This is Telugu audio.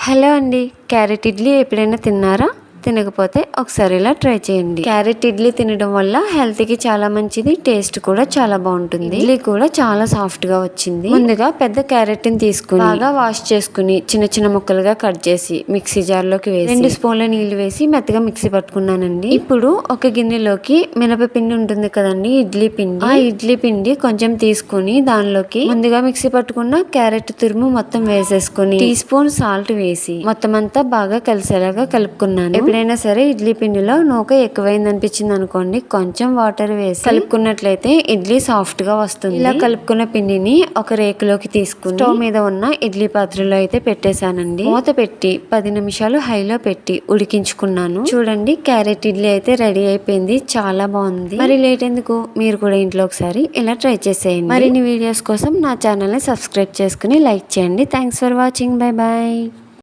హలో అండి, క్యారెట్ ఇడ్లీ ఎప్పుడైనా తిన్నారా? తినకపోతే ఒకసారి ఇలా ట్రై చేయండి. క్యారెట్ ఇడ్లీ తినడం వల్ల హెల్త్ కి చాలా మంచిది, టేస్ట్ కూడా చాలా బాగుంటుంది. ఇడ్లీ కూడా చాలా సాఫ్ట్ గా వచ్చింది. ముందుగా పెద్ద క్యారెట్ ని తీసుకుని బాగా వాష్ చేసుకుని చిన్న చిన్న ముక్కలుగా కట్ చేసి మిక్సీ జార్ లోకి వేసి 2 స్పూన్ల నీళ్లు వేసి మెత్తగా మిక్సీ పట్టుకున్నానండి. ఇప్పుడు ఒక గిన్నెలోకి మినపపిండి ఉంటుంది కదండి, ఇడ్లీ పిండి. ఆ ఇడ్లీ పిండి కొంచెం తీసుకుని దానిలోకి ముందుగా మిక్సీ పట్టుకున్న క్యారెట్ తురుము మొత్తం వేసేసుకుని టీ స్పూన్ సాల్ట్ వేసి మొత్తం అంతా బాగా కలిసేలాగా కలుపుకున్నాను. ఎప్పుడైనా సరే ఇడ్లీ పిండిలో నూక ఎక్కువైంది అనిపించింది అనుకోండి, కొంచెం వాటర్ వేసి కలుపుకున్నట్లయితే ఇడ్లీ సాఫ్ట్ గా వస్తుంది. ఇలా కలుపుకున్న పిండిని ఒక రేకులోకి తీసుకుని స్టవ్ మీద ఉన్న ఇడ్లీ పాత్రలో అయితే పెట్టేశానండి. మూత పెట్టి 10 నిమిషాలు హైలో పెట్టి ఉడికించుకున్నాను. చూడండి, క్యారెట్ ఇడ్లీ అయితే రెడీ అయిపోయింది. చాలా బాగుంది. మరి లేట్ ఎందుకు, మీరు కూడా ఇంట్లో ఒకసారి ఇలా ట్రై చేసేయండి. మరిన్ని వీడియోస్ కోసం నా ఛానల్ ని సబ్స్క్రైబ్ చేసుకుని లైక్ చేయండి. Thanks for watching. Bye bye.